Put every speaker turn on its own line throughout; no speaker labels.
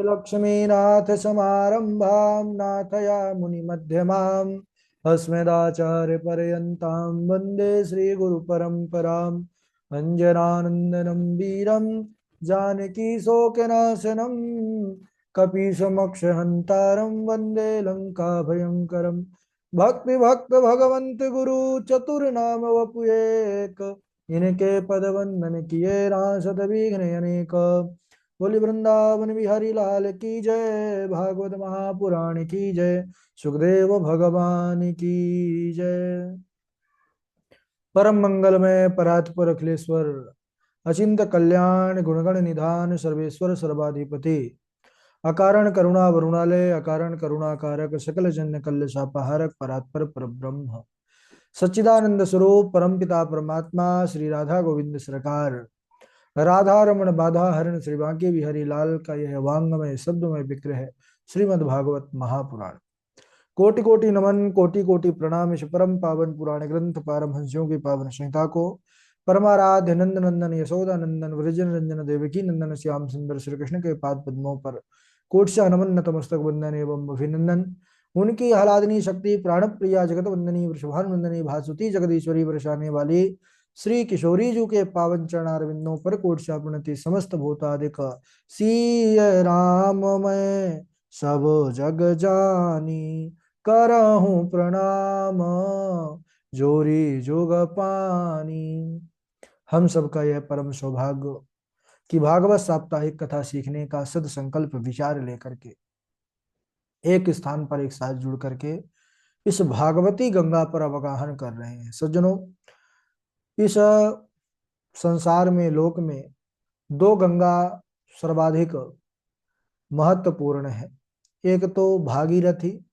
लक्ष्मीनाथ समारंभां नाथया मुनिमध्यमाम् अस्मदाचार्यपर्यन्तां वन्दे श्रीगुरुपरम्पराम् अञ्जनानन्दनं वीरं जानकीशोकनाशनं कपीशमक्षहन्तारं वन्दे लङ्काभयङ्करम् भक्ति भक्त भगवंत गुरु चतुर्नाम वपुएक इनके पद वंदन किए रासत विघ्न अनेक। बोली वृंदावन बिहारी लाल की जय, भागवत महापुराण की जय, सुखदेव भगवान की जय। परम मंगलमय परात्पर अखिलेश्वर अचिंत कल्याण गुणगण निधान सर्वेश्वर सर्वाधिपति अकारण करुणा वरुणालय अकारण करुणाकारक सकल जन्य कल्य शापाहारक परात्पर परब्रह्म सच्चिदानंद स्वरूप परमपिता परमात्मा श्री राधा गोविंद सरकार राधा रमण बाधा हरण श्री बांके बिहारी लाल का यह वांगमय शब्दमय विग्रह है श्रीमद् भागवत महापुराण। कोटि कोटि नमन कोटि कोटि प्रणाम इस परम पावन पुराण ग्रंथ पारमहंसियों की पावन संहिता को परमाराध्य नंद नंदन यशोदा नंदन वृजन रंजन देवकी नंदन श्याम सुंदर श्री कृष्ण के पाद पद्मों पर कोटशा नमन नतमस्तक वंदन एवं अभिनंदन। उनकी आह्लादनी शक्ति प्राण प्रिया जगत वंदनी वृषभानुवंदनी भासुती जगदीश्वरी बरसाने वाली श्री किशोरी जी के पावन चरणारविंदों पर कोटशा प्रणति समस्त भूतादिक सीय राम मैं सब जग जानी करहूं प्रणाम जोरी जोग पानी। हम सबका यह परम सौभाग्य कि भागवत साप्ताहिक कथा सीखने का सद संकल्प विचार लेकर के एक स्थान पर एक साथ जुड़ करके इस भागवती गंगा पर अवगाहन कर रहे हैं। सज्जनों, इस संसार में लोक में दो गंगा सर्वाधिक महत्वपूर्ण है। एक तो भागीरथी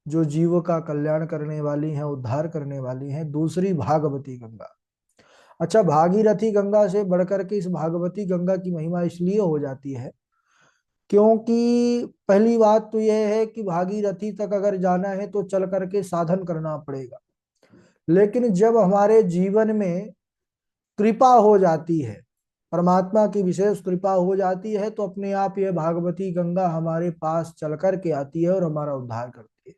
जो जीव का कल्याण करने वाली है, उद्धार करने वाली है। दूसरी भागवती गंगा। अच्छा, भागीरथी गंगा से बढ़कर के इस भागवती गंगा की महिमा इसलिए हो जाती है क्योंकि पहली बात तो यह है कि भागीरथी तक अगर जाना है तो चल करके साधन करना पड़ेगा, लेकिन जब हमारे जीवन में कृपा हो जाती है, परमात्मा की विशेष कृपा हो जाती है, तो अपने आप यह भागवती गंगा हमारे पास चल करके आती है और हमारा उद्धार करती है।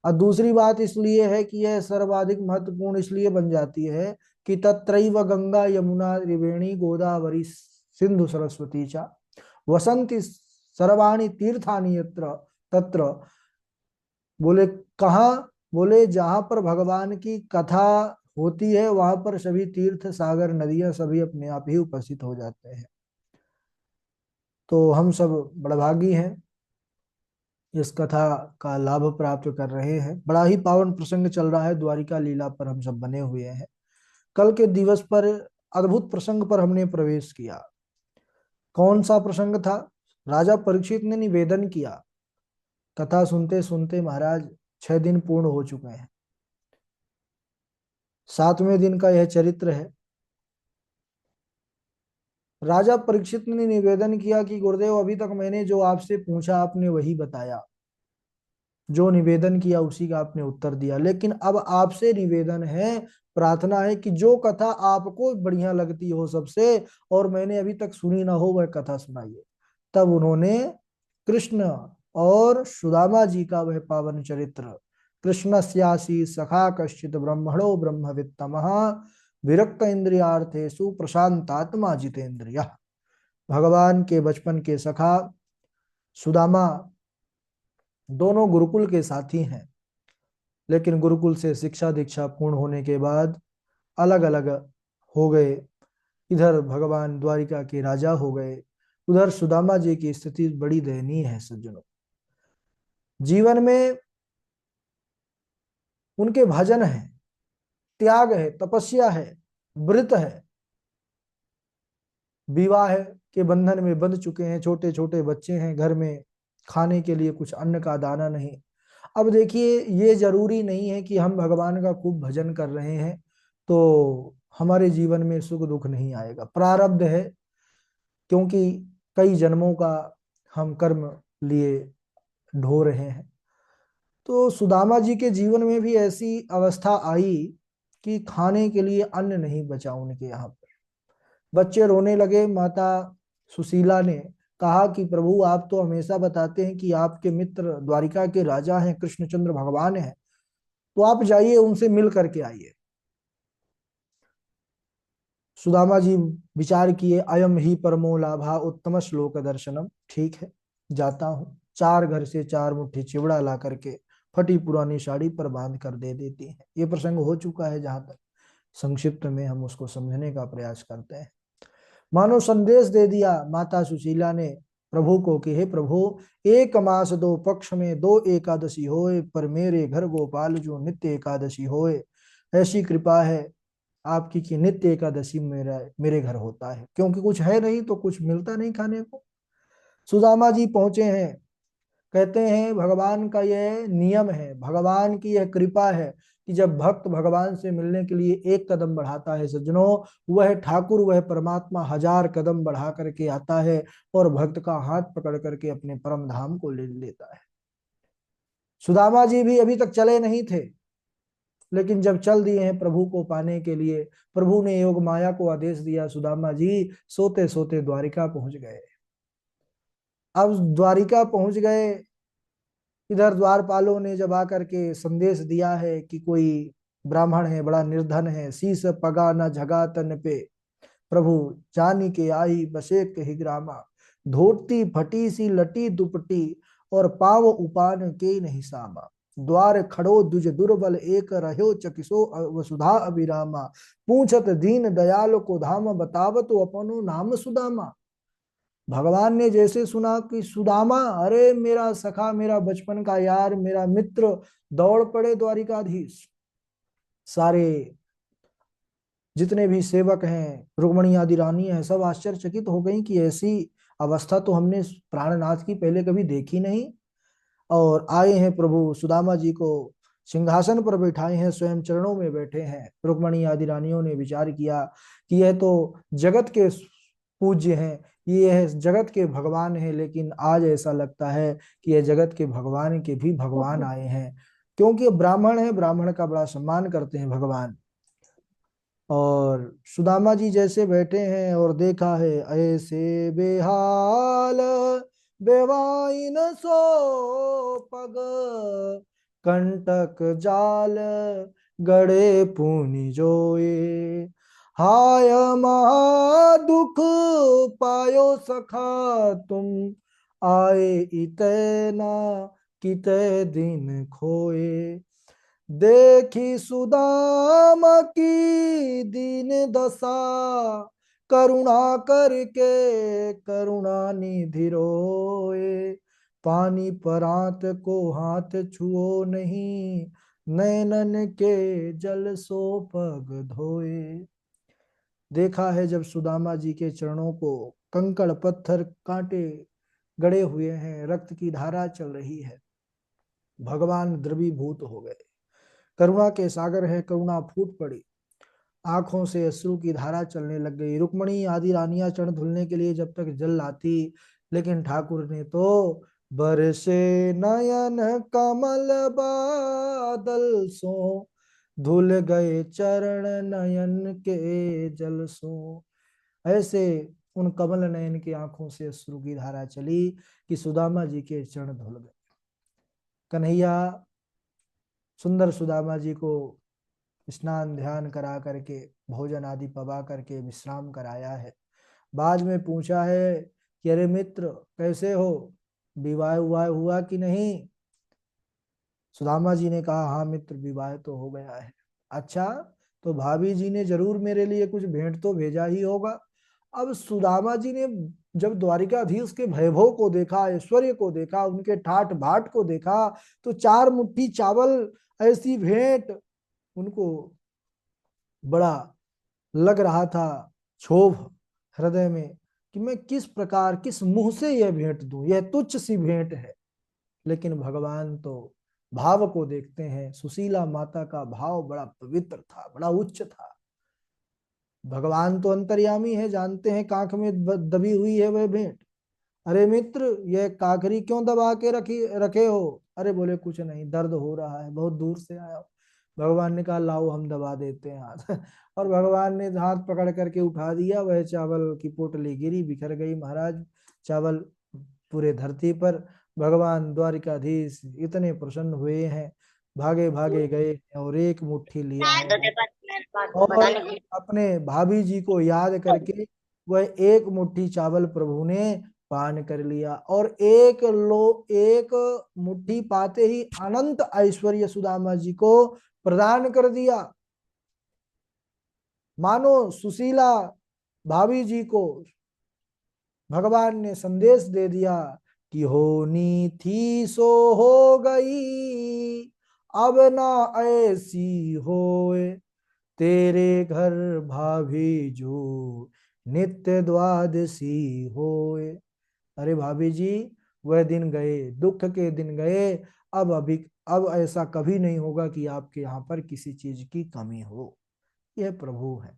और दूसरी बात इसलिए है कि यह सर्वाधिक महत्वपूर्ण इसलिए बन जाती है कि तत्रैव गंगा यमुना त्रिवेणी गोदावरी सिंधु सरस्वती चा वसंती सर्वाणि तीर्थानि यत्र तत्र। बोले कहाँ? बोले जहां पर भगवान की कथा होती है वहां पर सभी तीर्थ सागर नदियां सभी अपने आप ही उपस्थित हो जाते हैं। तो हम सब बड़भागी हैं, इस कथा का लाभ प्राप्त कर रहे हैं। बड़ा ही पावन प्रसंग चल रहा है, द्वारिका लीला पर हम सब बने हुए हैं। कल के दिवस पर अद्भुत प्रसंग पर हमने प्रवेश किया। कौन सा प्रसंग था? राजा परीक्षित ने निवेदन किया। कथा सुनते सुनते महाराज 6 दिन पूर्ण हो चुके हैं। 7वें दिन का यह चरित्र है। राजा परीक्षित ने निवेदन किया कि गुरुदेव, अभी तक मैंने जो आपसे पूछा आपने वही बताया, जो निवेदन किया उसी का आपने उत्तर दिया, लेकिन अब आपसे निवेदन है, प्रार्थना है कि जो कथा आपको बढ़िया लगती हो सबसे और मैंने अभी तक सुनी ना हो वह कथा सुनाइए। तब उन्होंने कृष्ण और सुदामा जी का वह पावन चरित्र, कृष्णस्यासी सखा कश्चित ब्रह्मणो ब्रह्मवित्तमः विरक्त इंद्रियार्थेषु प्रशांतात्मा जितेंद्रिय। भगवान के बचपन के सखा सुदामा दोनों गुरुकुल के साथी हैं, लेकिन गुरुकुल से शिक्षा दीक्षा पूर्ण होने के बाद अलग अलग हो गए। इधर भगवान द्वारिका के राजा हो गए, उधर सुदामा जी की स्थिति बड़ी दयनीय है। सज्जनों, जीवन में उनके भजन है, त्याग है, तपस्या है, व्रत है, विवाह के बंधन में बंध चुके हैं, छोटे छोटे बच्चे हैं, घर में खाने के लिए कुछ अन्न का दाना नहीं। अब देखिए, ये जरूरी नहीं है कि हम भगवान का खूब भजन कर रहे हैं तो हमारे जीवन में सुख दुख नहीं आएगा। प्रारब्ध है, क्योंकि कई जन्मों का हम कर्म लिए ढो रहे हैं। तो सुदामा जी के जीवन में भी ऐसी अवस्था आई कि खाने के लिए अन्न नहीं बचा उनके यहाँ पर। बच्चे रोने लगे। माता सुशीला ने कहा कि प्रभु आप तो हमेशा बताते हैं कि आपके मित्र द्वारिका के राजा हैं, कृष्णचंद्र भगवान हैं, तो आप जाइए उनसे मिल करके आइए। सुदामा जी विचार किए, अयम ही परमो लाभा उत्तम श्लोक दर्शनम, ठीक है जाता हूँ। चार घर से चार मुट्ठी चिवड़ा ला करके फटी पुरानी साड़ी पर बांध कर दे देती है। ये प्रसंग हो चुका है, जहां तक संक्षिप्त में हम उसको समझने का प्रयास करते हैं। मानो संदेश दे दिया माता सुशीला ने प्रभु को कि हे प्रभु, एक मास दो पक्ष में दो एकादशी होए, पर मेरे घर गोपाल जो नित्य एकादशी होए। ऐसी कृपा है आपकी कि नित्य एकादशी मेरा मेरे घर होता है, क्योंकि कुछ है नहीं तो कुछ मिलता नहीं खाने को। सुदामा जी पहुंचे हैं, कहते हैं भगवान का यह नियम है, भगवान की यह कृपा है कि जब भक्त भगवान से मिलने के लिए एक कदम बढ़ाता है सज्जनों, वह ठाकुर, वह परमात्मा हजार कदम बढ़ा करके आता है और भक्त का हाथ पकड़ करके अपने परम धाम को ले लेता है। सुदामा जी भी अभी तक चले नहीं थे, लेकिन जब चल दिए हैं प्रभु को पाने के लिए, प्रभु ने योग माया को आदेश दिया, सुदामा जी सोते सोते द्वारिका पहुंच गए। अब द्वारिका पहुंच गए, इधर द्वारपालों ने जब आकर के संदेश दिया है कि कोई ब्राह्मण है, बड़ा निर्धन है, शीस पगा न झगा तन पे, प्रभु जानी के आई बसे कही ग्रामा, धोती फटी सी लटी दुपटी, और पाव उपान के नहीं सामा, द्वार खड़ो दुज दुर्बल एक रहो चकिसो वसुधा अभिरामा, पूछत दीन दयाल को धाम बतावत अपनो नाम सुदामा। भगवान ने जैसे सुना कि सुदामा, अरे मेरा सखा, मेरा बचपन का यार, मेरा मित्र, दौड़ पड़े द्वारिकाधीश। सारे जितने भी सेवक हैं, रुक्मणी आदि रानी है, सब आश्चर्यचकित हो गई कि ऐसी अवस्था तो हमने प्राणनाथ की पहले कभी देखी नहीं। और आए हैं प्रभु सुदामा जी को सिंहासन पर बैठाए हैं, स्वयं चरणों में बैठे हैं। रुक्मणी आदि रानियों ने विचार किया कि यह तो जगत के पूज्य हैं, ये है जगत के भगवान हैं, लेकिन आज ऐसा लगता है कि यह जगत के भगवान के भी भगवान आए हैं, क्योंकि ब्राह्मण है, ब्राह्मण का बड़ा सम्मान करते हैं भगवान। और सुदामा जी जैसे बैठे हैं और देखा है, ऐसे बेहाल बेवाइन सो पग, कंटक जाल गड़े पूनि जोए, हाय महा दुख पायो सखा तुम, आए इतना किते दिन खोए, देखी सुदामा की दीन दशा, करुणा करके करुणा निधि रोए, पानी परात को हाथ छुओ नहीं, नैनन के जल सो पग धोए। देखा है जब सुदामा जी के चरणों को कंकड़ पत्थर कांटे गड़े हुए हैं, रक्त की धारा चल रही है, भगवान द्रवीभूत हो गए। करुणा के सागर है, करुणा फूट पड़ी, आंखों से अश्रु की धारा चलने लग गई। रुक्मणी आदि रानियां चरण धुलने के लिए जब तक जल लाती, लेकिन ठाकुर ने तो बरसे नयन कमल बादल सो, धुल गए चरण नयन के जल सो। ऐसे उन कमल नयन की आंखों से अश्रु की धारा चली कि सुदामा जी के चरण धुल गए। कन्हैया सुंदर सुदामा जी को स्नान ध्यान करा करके भोजन आदि पवा करके विश्राम कराया है। बाद में पूछा है कि अरे मित्र कैसे हो, विवाह विवाह हुआ कि नहीं। सुदामा जी ने कहा हाँ मित्र, विवाह तो हो गया है। अच्छा, तो भाभी जी ने जरूर मेरे लिए कुछ भेंट तो भेजा ही होगा। अब सुदामा जी ने जब द्वारिकाधीश के वैभव को देखा, ऐश्वर्य को देखा, उनके ठाट बाट को देखा, तो चार मुट्ठी चावल ऐसी भेंट उनको बड़ा लग रहा था, क्षोभ हृदय में, कि मैं किस प्रकार किस मुंह से यह भेंट दूं, यह तुच्छ सी भेंट है। लेकिन भगवान तो भाव को देखते हैं। सुशीला माता का भाव बड़ा पवित्र था, बड़ा उच्च था। भगवान तो अंतर्यामी है, जानते हैं कांख में दबी हुई है वह भेंट। अरे मित्र, यह काकरी क्यों दबा के रखी रखे हो। अरे बोले कुछ नहीं, दर्द हो रहा है, बहुत दूर से आया हूं। भगवान ने कहा लाओ हम दबा देते हैं हाथ और भगवान ने हाथ पकड़ करके उठा दिया, वह चावल की पोटली गिरी, बिखर गई महाराज। चावल पूरे धरती पर। भगवान द्वारिकाधीश इतने प्रसन्न हुए हैं, भागे भागे गए और एक मुट्ठी लिया और अपने भाभी जी को याद करके वह एक मुट्ठी चावल प्रभु ने पान कर लिया और एक मुट्ठी पाते ही अनंत ऐश्वर्य सुदामा जी को प्रदान कर दिया। मानो सुशीला भाभी जी को भगवान ने संदेश दे दिया कि होनी थी सो हो गई, अब ना ऐसी होए, तेरे घर भाभी जो नित्य द्वादशी होए। अरे भाभी जी, वह दिन गए, दुख के दिन गए। अब ऐसा कभी नहीं होगा कि आपके यहाँ पर किसी चीज की कमी हो। यह प्रभु है।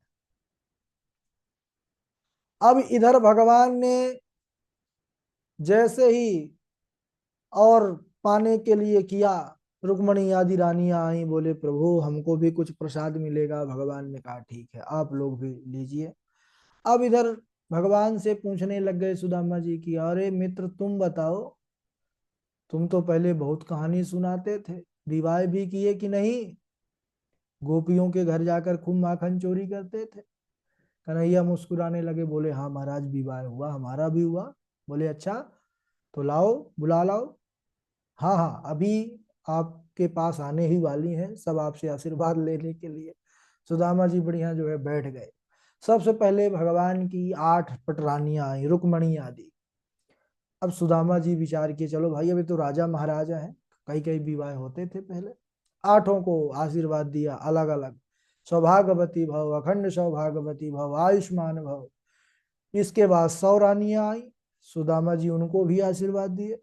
अब इधर भगवान ने जैसे ही और पाने के लिए किया, रुक्मणी आदि रानियां आई, बोले प्रभु हमको भी कुछ प्रसाद मिलेगा। भगवान ने कहा ठीक है, आप लोग भी लीजिए। अब इधर भगवान से पूछने लग गए सुदामा जी की, अरे मित्र तुम बताओ, तुम तो पहले बहुत कहानी सुनाते थे, विवाह भी किए कि नहीं? गोपियों के घर जाकर खूब माखन चोरी करते थे। कन्हैया मुस्कुराने लगे, बोले हाँ महाराज विवाह हुआ, हमारा भी हुआ। बोले अच्छा, तो लाओ, बुला लाओ। हाँ हाँ, अभी आपके पास आने ही वाली हैं, सब आपसे आशीर्वाद लेने के लिए। सुदामा जी बढ़िया जो है बैठ गए। सबसे पहले भगवान की 8 पटरानियां आई, रुक्मणी आदि। अब सुदामा जी विचार किए, चलो भाई अभी तो राजा महाराजा हैं, कई कई विवाह होते थे पहले। 8 को आशीर्वाद दिया अलग अलग, सौभाग्यवती भव, अखंड सौभाग्यवती भव, आयुष्मान भव। इसके बाद 100 रानियां आई, सुदामा जी उनको भी आशीर्वाद दिए।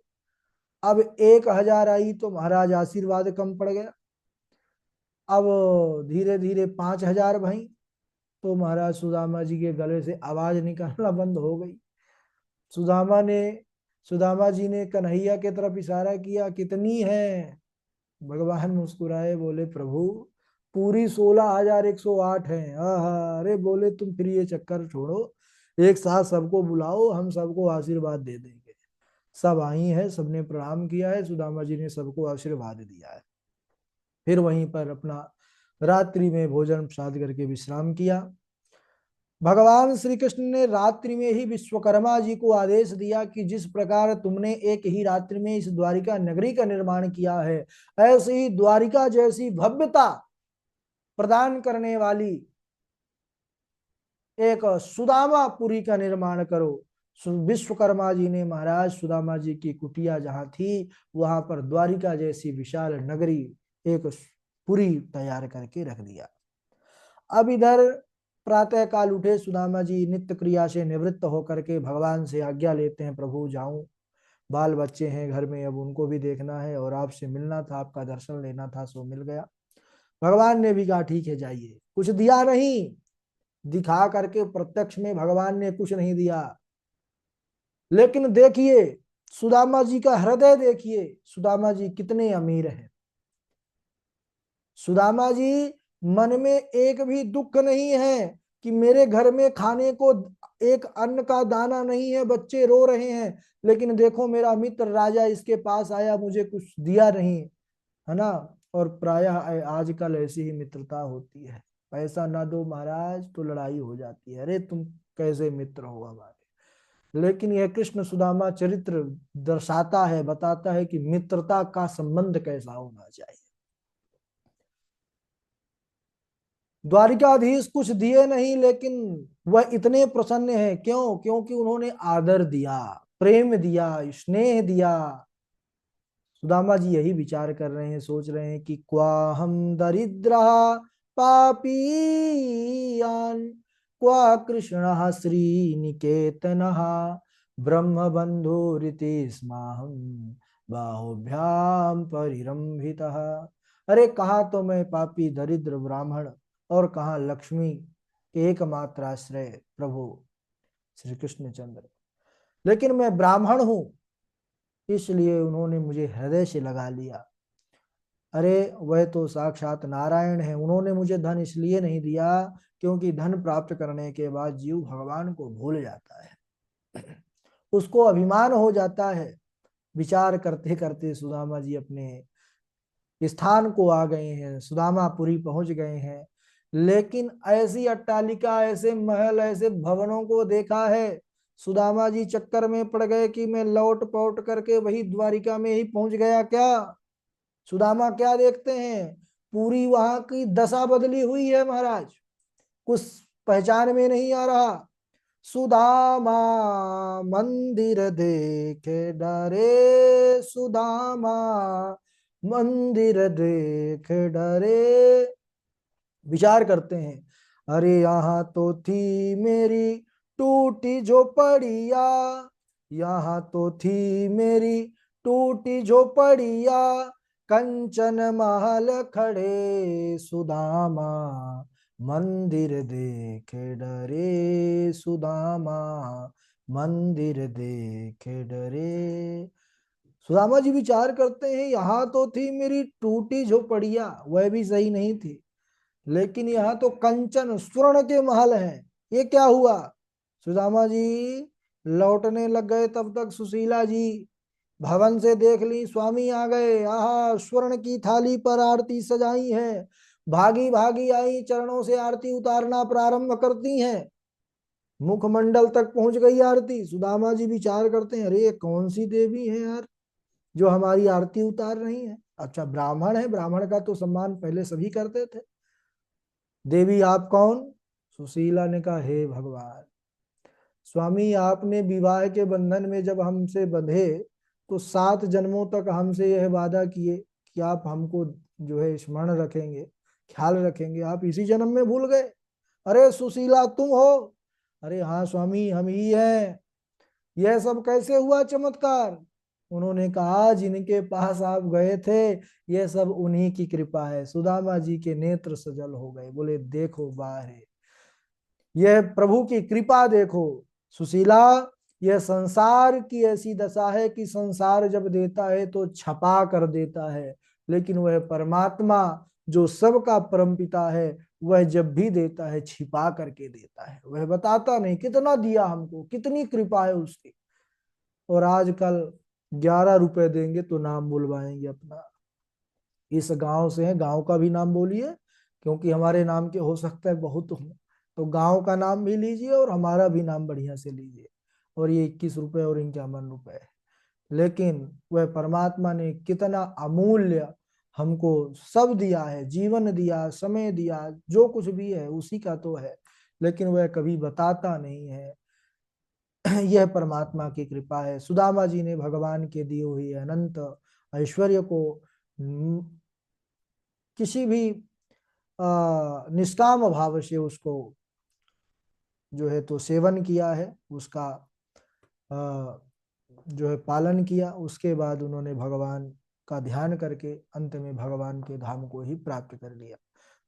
अब 1000 आई तो महाराज आशीर्वाद कम पड़ गया। अब धीरे धीरे 5000 भाई, तो महाराज सुदामा जी के गले से आवाज निकलना बंद हो गई। सुदामा ने सुदामा जी ने कन्हैया की तरफ इशारा किया, कितनी है? भगवान मुस्कुराए, बोले प्रभु पूरी 16,108 है। अरे बोले तुम फिर ये चक्कर छोड़ो, एक साथ सबको बुलाओ, हम सबको आशीर्वाद दे देंगे। सब आई है, सबने प्रणाम किया है, सुदामा जी ने सबको आशीर्वाद दिया है। फिर वहीं पर अपना रात्रि में भोजन प्रसाद करके विश्राम किया। भगवान श्री कृष्ण ने रात्रि में ही विश्वकर्मा जी को आदेश दिया कि जिस प्रकार तुमने एक ही रात्रि में इस द्वारिका नगरी का निर्माण किया है, ऐसे ही द्वारिका जैसी भव्यता प्रदान करने वाली एक सुदामापुरी का निर्माण करो। विश्वकर्मा जी ने महाराज सुदामा जी की कुटिया जहां थी, वहां पर द्वारिका जैसी विशाल नगरी, एक पुरी तैयार करके रख दिया। अब इधर प्रातः काल उठे सुदामा जी, नित्य क्रिया से निवृत्त होकर के भगवान से आज्ञा लेते हैं, प्रभु जाऊं, बाल बच्चे हैं घर में, अब उनको भी देखना है और आपसे मिलना था, आपका दर्शन लेना था, सो मिल गया। भगवान ने भी कहा ठीक है जाइए। कुछ दिया नहीं, दिखा करके प्रत्यक्ष में भगवान ने कुछ नहीं दिया, लेकिन देखिए सुदामा जी का हृदय, देखिए सुदामा जी कितने अमीर हैं। सुदामा जी मन में एक भी दुख नहीं है कि मेरे घर में खाने को एक अन्न का दाना नहीं है, बच्चे रो रहे हैं, लेकिन देखो मेरा मित्र राजा इसके पास आया, मुझे कुछ दिया नहीं, है ना। और प्रायः आजकल ऐसी ही मित्रता होती है, पैसा ना दो महाराज तो लड़ाई हो जाती है, अरे तुम कैसे मित्र हो हमारे। लेकिन यह कृष्ण सुदामा चरित्र दर्शाता है, बताता है कि मित्रता का संबंध कैसा होना चाहिए। द्वारिकाधीश कुछ दिए नहीं, लेकिन वह इतने प्रसन्न हैं, क्यों? क्योंकि उन्होंने आदर दिया, प्रेम दिया, स्नेह दिया। सुदामा जी यही विचार कर रहे हैं, सोच रहे हैं कि क्वा हम दरिद्र पापीयान, क्वा कृष्ण श्रीनिकेतन ब्रह्म बंधुरिति स्माहम बाहुभ्याम परिरंभितः। अरे कहाँ तो मैं पापी दरिद्र ब्राह्मण, और कहाँ लक्ष्मी के एकमात्र आश्रय प्रभु श्री कृष्णचंद्र, लेकिन मैं ब्राह्मण हूं, इसलिए उन्होंने मुझे हृदय से लगा लिया। अरे वह तो साक्षात नारायण है, उन्होंने मुझे धन इसलिए नहीं दिया क्योंकि धन प्राप्त करने के बाद जीव भगवान को भूल जाता है। उसको अभिमान हो जाता है। विचार करते करते सुदामा जी अपने स्थान को आ गए हैं, सुदामापुरी पहुंच गए हैं। लेकिन ऐसी अट्टालिका, ऐसे महल, ऐसे भवनों को देखा है, सुदामा जी चक्कर में पड़ गए कि मैं लौट पौट करके वही द्वारिका में ही पहुंच गया क्या। सुदामा क्या देखते हैं, पूरी वहां की दशा बदली हुई है महाराज, कुछ पहचान में नहीं आ रहा। सुदामा मंदिर देखे डरे, सुदामा मंदिर देखे डरे। विचार करते हैं, अरे यहाँ तो थी मेरी टूटी झोपड़िया, यहाँ तो थी मेरी टूटी झोपड़िया, कंचन महल खड़े सुदामा मंदिर देखे डरे, सुदामा मंदिर देखे डरे। सुदामा जी विचार करते हैं, यहाँ तो थी मेरी टूटी झोपड़िया, वह भी सही नहीं थी, लेकिन यहाँ तो कंचन स्वर्ण के महल हैं, ये क्या हुआ। सुदामा जी लौटने लग गए, तब तक सुशीला जी भवन से देख ली स्वामी आ गए। आहा, स्वर्ण की थाली पर आरती सजाई है, भागी भागी आई, चरणों से आरती उतारना प्रारंभ करती हैं। मुखमंडल तक पहुंच गई आरती। सुदामा जी विचार करते हैं, अरे ये कौन सी देवी है यार जो हमारी आरती उतार रही है। अच्छा, ब्राह्मण है, ब्राह्मण का तो सम्मान पहले सभी करते थे। देवी आप कौन। सुशीला ने कहा, हे भगवान, स्वामी आपने विवाह के बंधन में जब हमसे बंधे तो 7 जन्मों तक हमसे यह वादा किए कि आप हमको जो है स्मरण रखेंगे, ख्याल रखेंगे, आप इसी जन्म में भूल गए। अरे सुशीला तुम हो। अरे हाँ स्वामी हम ही हैं। यह सब कैसे हुआ चमत्कार। उन्होंने कहा, जिनके पास आप गए थे यह सब उन्हीं की कृपा है। सुदामा जी के नेत्र सजल हो गए, बोले देखो बाहर है, यह प्रभु की कृपा देखो। सुशीला, यह संसार की ऐसी दशा है कि संसार जब देता है तो छपा कर देता है, लेकिन वह परमात्मा जो सबका परमपिता है वह जब भी देता है छिपा करके देता है, वह बताता नहीं कितना दिया हमको, कितनी कृपा है उसकी। और आजकल 11 रुपए देंगे तो नाम बुलवाएंगे अपना। इस गांव से है, गांव का भी नाम बोलिए, क्योंकि हमारे नाम के हो सकता है बहुत हो, तो गांव का नाम भी लीजिए और हमारा भी नाम बढ़िया से लीजिए। और ये 21 रुपए और 51 रुपए है, लेकिन वह परमात्मा ने कितना अमूल्य हमको सब दिया है, जीवन दिया, समय दिया, जो कुछ भी है उसी का तो है, लेकिन वह कभी बताता नहीं है। यह परमात्मा की कृपा है। सुदामा जी ने भगवान के दिए हुए अनंत ऐश्वर्य को किसी भी निष्काम भाव से उसको जो है तो सेवन किया है, उसका जो है पालन किया। उसके बाद उन्होंने भगवान का ध्यान करके अंत में भगवान के धाम को ही प्राप्त कर लिया।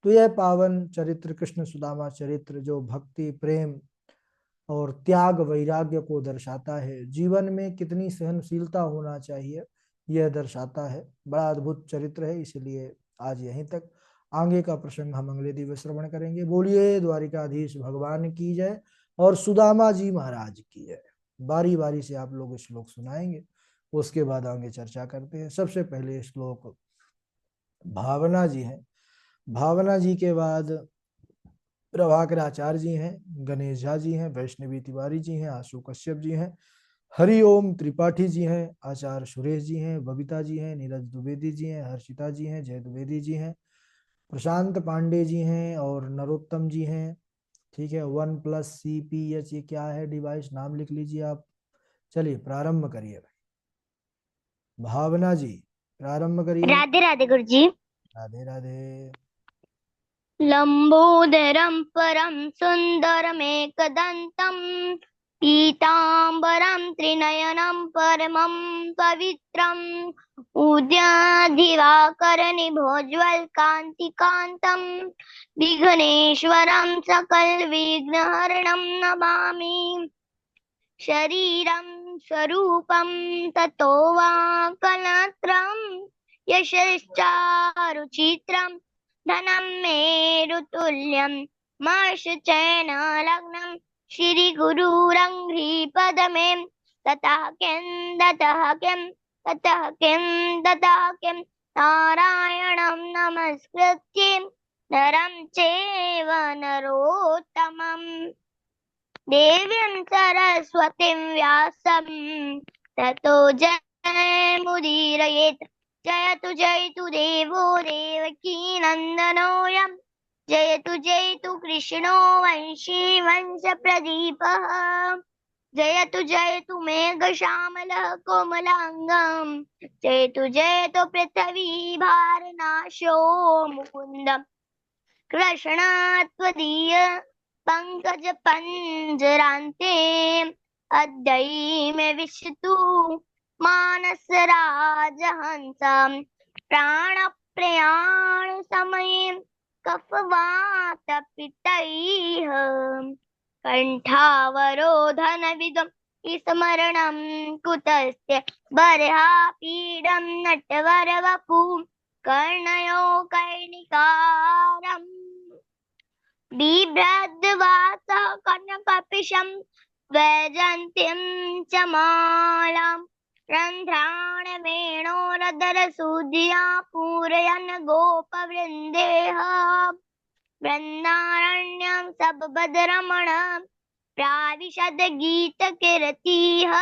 तो यह पावन चरित्र कृष्ण सुदामा चरित्र जो भक्ति, प्रेम और त्याग वैराग्य को दर्शाता है, जीवन में कितनी सहनशीलता होना चाहिए यह दर्शाता है। बड़ा अद्भुत चरित्र है, इसलिए आज यहीं तक। आगे का प्रसंग हम अगले दिवस श्रवण करेंगे। बोलिए द्वारिकाधीश भगवान की जय और सुदामा जी महाराज की जय। बारी बारी से आप लोग श्लोक सुनाएंगे, उसके बाद आगे चर्चा करते हैं। सबसे पहले श्लोक भावना जी हैं, भावना जी के बाद प्रभाकर आचार्य जी हैं, गणेश झा जी हैं, वैष्णवी तिवारी जी हैं, आशु कश्यप जी हैं, हरिओम त्रिपाठी जी हैं, आचार्य सुरेश जी हैं, बबीता जी हैं, नीरज द्विवेदी जी हैं, हर्षिता जी हैं, जय द्विवेदी जी हैं, प्रशांत पांडे जी हैं और नरोत्तम जी हैं। ठीक है, OnePlus CPH ये क्या है डिवाइस, नाम लिख लीजिए आप। चलिए प्रारंभ करिए। भावना जी प्रारंभ करिए।
राधे राधे गुरु जी।
राधे राधे।
लंबोदरम परम सुंदरमेकदंतम पीतांबरम त्रिनयनम परमं पवित्रम उद्याधिवाकरनिभोज्वलकान्तिकान्तं विघ्नेश्वरं सकलविघ्नहरणं नमामि। शरीरं स्वरूपं ततो वा कलत्रं यशश्चारुचित्रं धनं मेरुतुल्यं महर्षिचयनलग्नं श्रीगुरुरङ्घ्रिपदमे ततः किं ततः किं ततः किं ततः किं नारायणं नमस्कृत्य नरं चैव नरोत्तमम् देवीं सरस्वतीं व्यासं ततो जयमुदीरयेत् जयतु देवो देवकी नन्दनोऽयं जयतु कृष्णो वंशी वंशप्रदीपः जयतु मेघश्यामलः कोमलाङ्गं जयतु पृथ्वी भारनाशो मुकुन्दम् कृष्णात्वदीय पंकज पंजरान्ते अद्यै मे विशतु मानस राजहंसं प्राणप्रयाण समये कफवातपितैः कण्ठावरोधनविदं स्मरणं कुतस्य बर्हापीडं नटवरवपु कर्णयो कर्णिकारम् बिभ्रद्वासः कनकपिशं वैजन्तीं च मालां रन्ध्राणवेणोरधरसूदया पूरयन् गोपवृन्देः वृन्दारण्यं सबबदरमण प्राविशद गीतकीर्तिः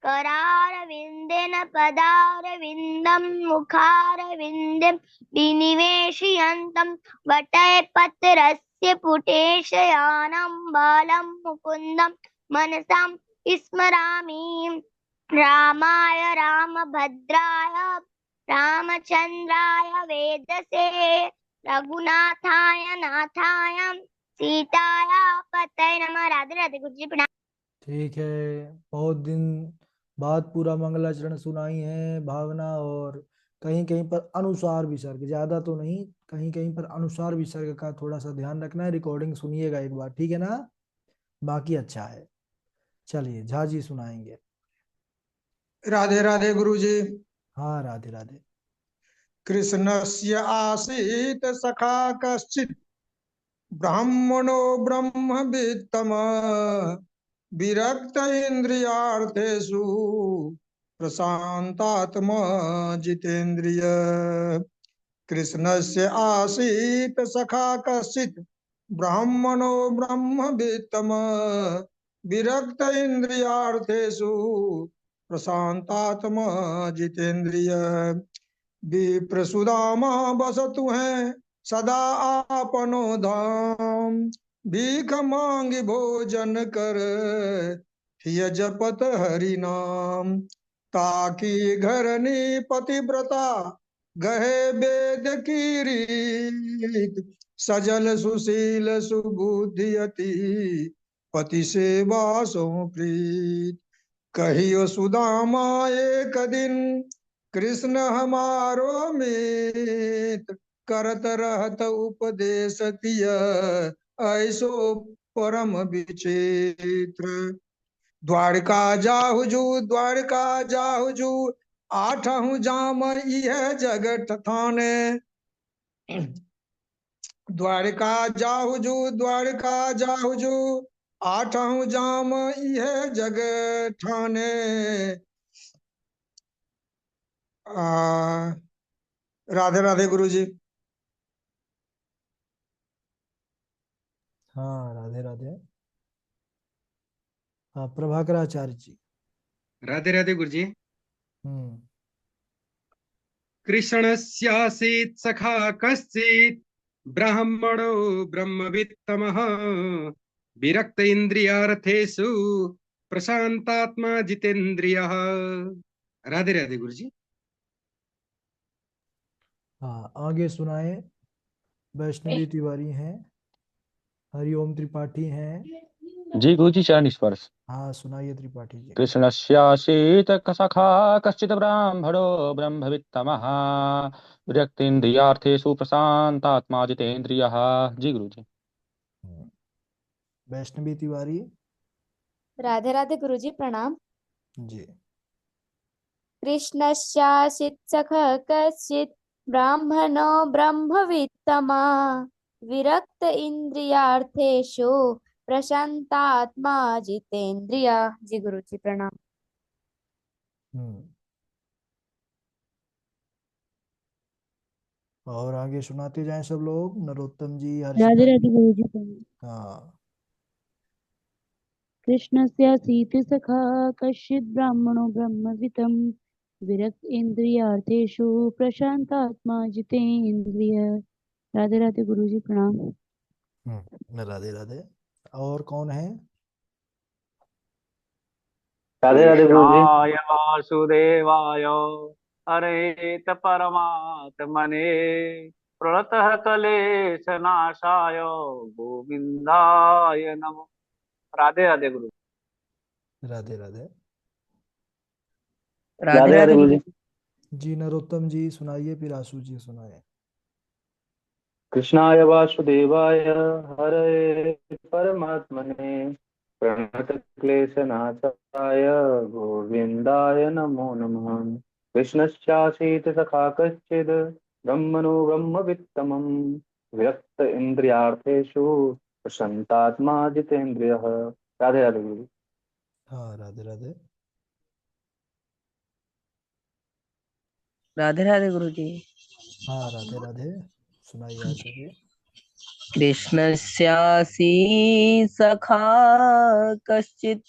करारविन्देन पदारविन्दं मुखारविन्दं विनिवेशयन्तं वटयपत्रस्य पुटेशयानं बालं मुकुन्दं मनसां स्मरामि रामाय रामभद्राय रामचन्द्राय वेदसे रघुनाथाय नाथाय सीताया पतये नमः। राधे राधे गुरु जी प्रणाम।
ठीक है, बहुत दिन बाद पूरा मंगलाचरण सुनाई है भावना, और कहीं कहीं पर अनुसार विसर्ग, ज्यादा तो नहीं, कहीं कहीं पर अनुसार विसर्ग का थोड़ा सा ध्यान रखना है। रिकॉर्डिंग सुनिएगा एक बार, ठीक है ना? बाकी अच्छा है। चलिए झाजी सुनाएंगे।
राधे राधे गुरु जी।
हाँ राधे राधे।
कृष्णस्य आसीत् सखा कश्चित् ब्राह्मणो ब्रह्मवित्तमः विरक्त इन्द्रियार्थेषु प्रशान्तात्मा जितेन्द्रिय। कृष्णस्य आसीत् सखा कश्चित् ब्राह्मणो ब्रह्मवित्तमः विरक्त इन्द्रियार्थेषु प्रशान्तात्मा जितेन्द्रिय। विप्रसुदामा बसतु हैं सदा आपनो धाम भीख मांगी भोजन कर हिय जपत हरि नाम। ताकि घरनी पतिव्रता गहे वेद की रीत सजल सुशील सुबुद्धियति पति सेवा सो प्रीत। कहियो सुदामा एक दिन कृष्ण हमारो मित करत रहत उपदेश तिय ऐसो परम विचित्र। द्वारका जाहुजू आठहु जाम यह जगत ठाने। द्वारका जाहुजू आठहु जाम यह जगत ठाने। राधे राधे गुरु जी।
हाँ राधे राधे। हाँ प्रभाकराचार्य जी।
राधे राधे गुरु जी।
हम्म।
कृष्णस्यासीत् सखा कश्चित् ब्राह्मणो ब्रह्मवित्तमः विरक्त इन्द्रियार्थेषु प्रशान्तात्मा जितेन्द्रियः। राधे राधे गुरु जी।
हाँ आगे सुनाए। वैष्णवी तिवारी हैं, हरिओम त्रिपाठी हैं।
जी गुरु जी चरण स्पर्श।
हाँ सुनाइए त्रिपाठी जी।
कृष्णस्यासीत् सखा कश्चित् ब्राह्मणो ब्रह्मवित्तमः विरक्तेन्द्रियार्थेषु प्रशान्तात्मा जितेन्द्रियः। जी गुरु जी।
वैष्णवी तिवारी।
राधे राधे गुरुजी प्रणाम।
जी।
कृष्णस्यासीत् सखः कश्चित् ब्राह्मणो ब्रह्मवित्तमः विरक्त इन्द्रियार्थेषु प्रशांतात्मा जितेंद्रिय। जी गुरु जी प्रणाम।
हम्म। और आगे सुनाते जाएं सब लोग, नरोत्तम जी, हर्षिता
राधे
जी।
राधे गुरु जी प्रणाम।
हाँ।
कृष्णस्यासीत् सखा कश्चित् ब्राह्मणो ब्रह्मवितं विरक्त इन्द्रियार्थेषु प्रशान्तात्मा जितेन्द्रिय। राधे राधे गुरु जी प्रणाम।
राधे राधे। और कौन है?
राधे राधे गुरु जी।
कृष्णाय वासुदेवाय हरेत परमात्मने प्रणतः क्लेशनाशाय गोविन्दाय नमः। राधे राधे गुरु।
राधे राधे।
राधे राधे
गुरु
गुरु।
जी।
जी नरोत्तम जी सुनाइए, फिर आशु जी सुनाए।
कृष्णाय वासुदेवाय हरये परमात्मने प्रणतक्लेशनाशाय गोविन्दाय नमो नमः। कृष्णस्यासीत् सखा कश्चिद् ब्रह्मणो ब्रह्मवित्तमं विरक्त इन्द्रियार्थेषु प्रशान्तात्मा जितेन्द्रियः। राधे राधे गुरु जी।
हाँ राधे राधे।
राधे राधे गुरु जी।
हाँ राधे राधे। सुनाइए आशु जी।
कृष्णस्यासि सखा कश्चित्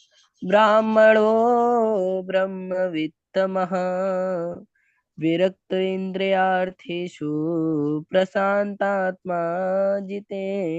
ब्राह्मणो ब्रह्मवित्तमः विरक्त इन्द्रियार्थेषु प्रशान्तात्मा जिते